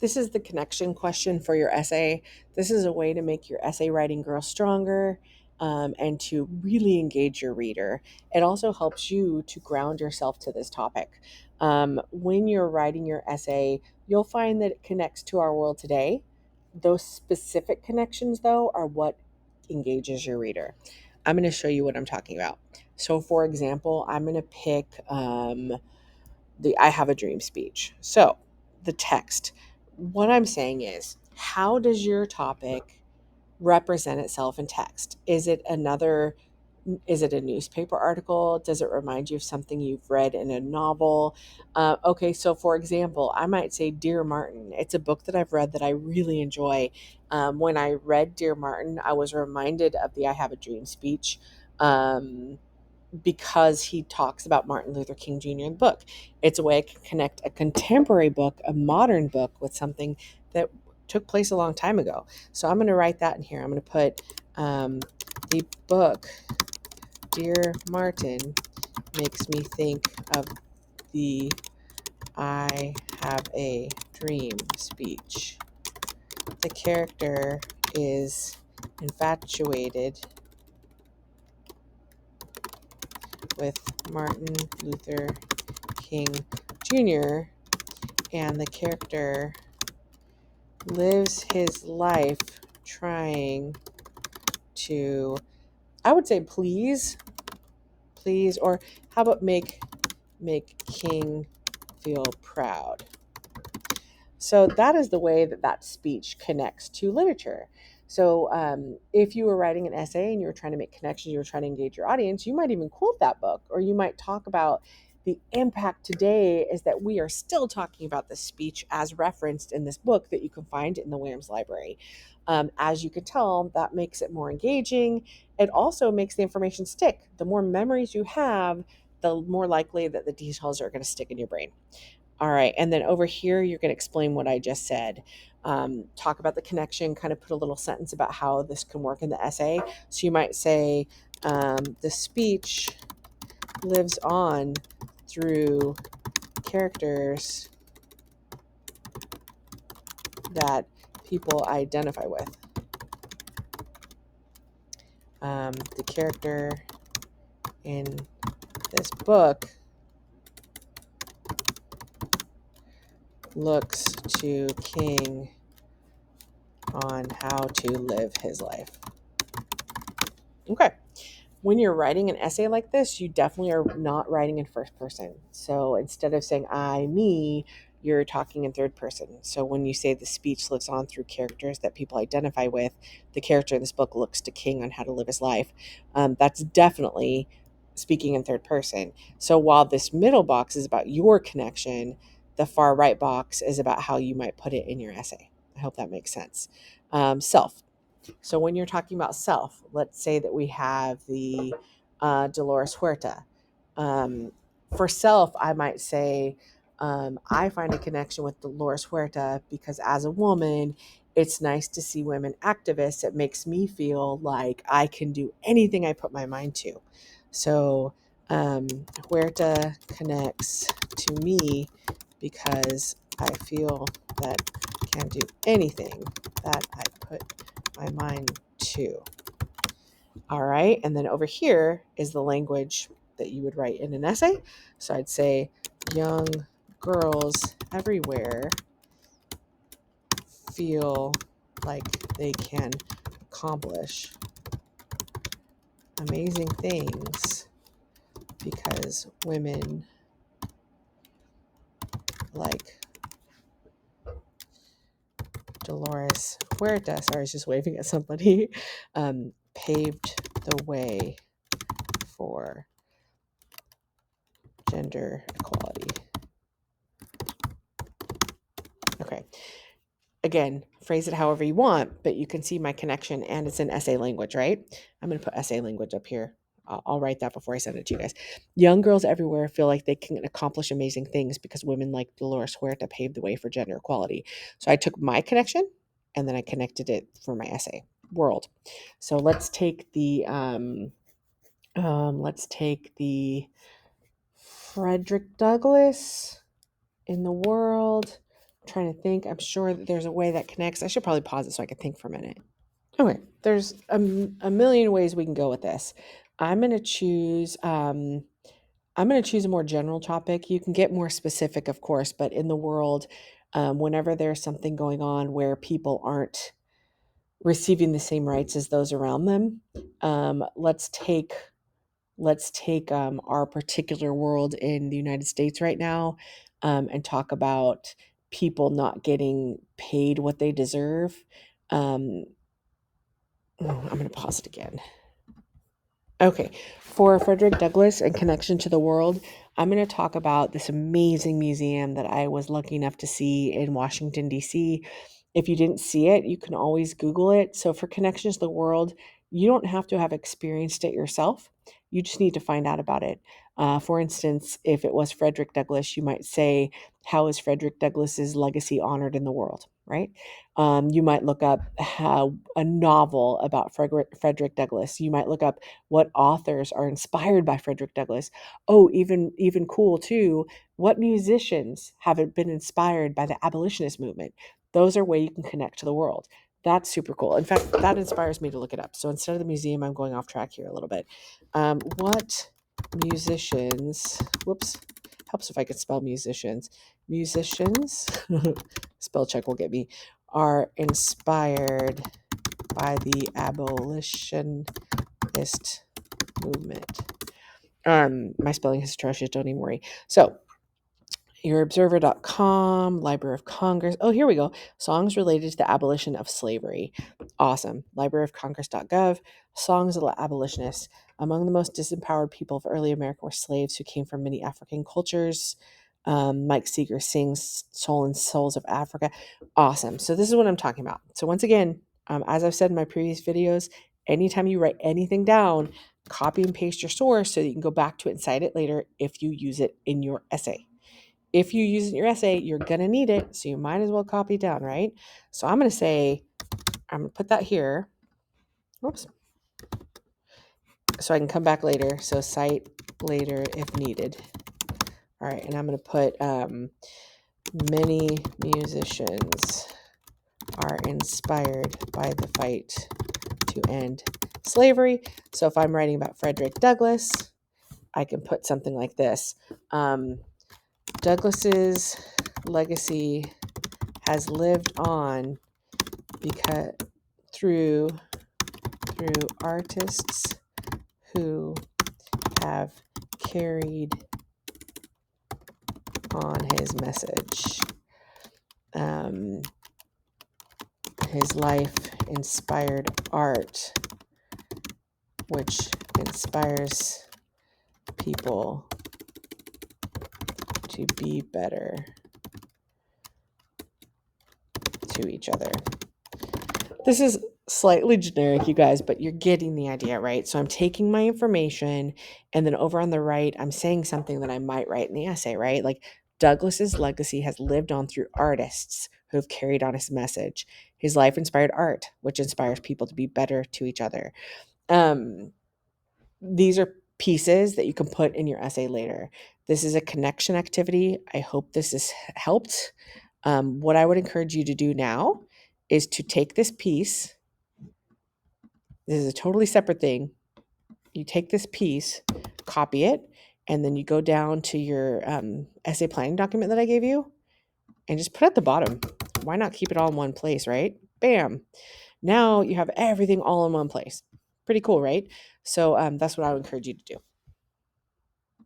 This is the connection question for your essay. This is a way to make your essay writing girl stronger, and to really engage your reader. It also helps you to ground yourself to this topic. When you're writing your essay, you'll find that it connects to our world today. Those specific connections, though, are what engages your reader. I'm going to show you what I'm talking about. So, for example, I'm going to pick the I Have a Dream speech. So, the text. What I'm saying is, how does your topic represent itself in text? Is it a newspaper article? Does it remind you of something you've read in a novel? Okay, so for example, I might say Dear Martin. It's a book that I've read that I really enjoy. When I read Dear Martin, I was reminded of the I Have a Dream speech. Because he talks about Martin Luther King Jr. in the book. It's a way I can connect a contemporary book, a modern book, with something that took place a long time ago. So I'm going to write that in here. I'm going to put the book Dear Martin makes me think of the I Have a Dream speech. The character is infatuated with Martin Luther King Jr., and the character lives his life trying to, I would say, please, or how about make King feel proud. So that is the way that that speech connects to literature. So if you were writing an essay and you were trying to make connections, you were trying to engage your audience, you might even quote that book, or you might talk about the impact today is that we are still talking about this speech as referenced in this book that you can find in the Williams Library. As you can tell, that makes it more engaging. It also makes the information stick. The more memories you have, the more likely that the details are going to stick in your brain. All right. And then over here, you're going to explain what I just said. Talk about the connection, kind of put a little sentence about how this can work in the essay. So you might say, the speech lives on through characters that people identify with. The character in this book looks to King on how to live his life. Okay. When you're writing an essay like this, you definitely are not writing in first person. So instead of saying I, me, you're talking in third person. So when you say the speech lives on through characters that people identify with, the character in this book looks to King on how to live his life. That's definitely speaking in third person. So while this middle box is about your connection, the far right box is about how you might put it in your essay. I hope that makes sense. Self. So when you're talking about self, let's say that we have the Dolores Huerta. For self, I might say, I find a connection with Dolores Huerta because as a woman, it's nice to see women activists. It makes me feel like I can do anything I put my mind to. So Huerta connects to me because I feel that I can do anything that I put my mind to. All right. And then over here is the language that you would write in an essay. So I'd say, young girls everywhere feel like they can accomplish amazing things because women like Dolores Huerta, sorry, I was just waving at somebody, paved the way for gender equality. Okay. Again, phrase it however you want, but you can see my connection and it's in essay language, right? I'm going to put essay language up here. I'll write that before I send it to you guys. Young girls everywhere feel like they can accomplish amazing things because women like Dolores Huerta paved the way for gender equality. So I took my connection and then I connected it for my essay world. So let's take the Frederick Douglass in the world trying to think. I'm sure that there's a way that connects. I should probably pause it so I can think for a minute. Okay, there's a million ways we can go with this. I'm going to choose. I'm going to choose a more general topic. You can get more specific, of course, but in the world, whenever there's something going on where people aren't receiving the same rights as those around them, let's take our particular world in the United States right now, and talk about people not getting paid what they deserve. I'm going to pause it again. Okay, for Frederick Douglass and Connection to the World, I'm going to talk about this amazing museum that I was lucky enough to see in Washington, D.C. If you didn't see it, you can always Google it. So for Connections to the World, you don't have to have experienced it yourself. You just need to find out about it. For instance, if it was Frederick Douglass, you might say, how is Frederick Douglass's legacy honored in the world, right? You might look up a novel about Frederick Douglass. You might look up what authors are inspired by Frederick Douglass. Oh, even cool too, what musicians have been inspired by the abolitionist movement. Those are ways you can connect to the world. That's super cool. In fact, that inspires me to look it up. So instead of the museum, I'm going off track here a little bit. What musicians, whoops, helps if I could spell musicians. Musicians, spell check will get me, are inspired by the abolitionist movement. My spelling is atrocious, don't even worry. So YourObserver.com, Library of Congress. Oh, here we go. Songs related to the abolition of slavery. Awesome. LibraryofCongress.gov. Songs of the abolitionists. Among the most disempowered people of early America were slaves who came from many African cultures. Mike Seeger sings Soul and Souls of Africa. Awesome. So this is what I'm talking about. So once again, as I've said in my previous videos, anytime you write anything down, copy and paste your source so that you can go back to it and cite it later if you use it in your essay. If you use it in your essay, you're going to need it, so you might as well copy it down, right? So I'm going to put that here. Oops. So I can come back later. So cite later if needed. All right, and I'm going to put many musicians are inspired by the fight to end slavery. So if I'm writing about Frederick Douglass, I can put something like this. Douglass's legacy has lived on because through artists who have carried on his message. His life inspired art, which inspires people to be better to each other. This is slightly generic, you guys, but you're getting the idea, right? So I'm taking my information, and then over on the right, I'm saying something that I might write in the essay, right? Like, Douglass's legacy has lived on through artists who have carried on his message. His life inspired art, which inspires people to be better to each other. These are pieces that you can put in your essay later. This is a connection activity. I hope this has helped. What I would encourage you to do now is to take this piece. This is a totally separate thing. You take this piece, copy it, and then you go down to your essay planning document that I gave you and just put it at the bottom. Why not keep it all in one place, right? Bam. Now you have everything all in one place. Pretty cool, right? So that's what I would encourage you to do.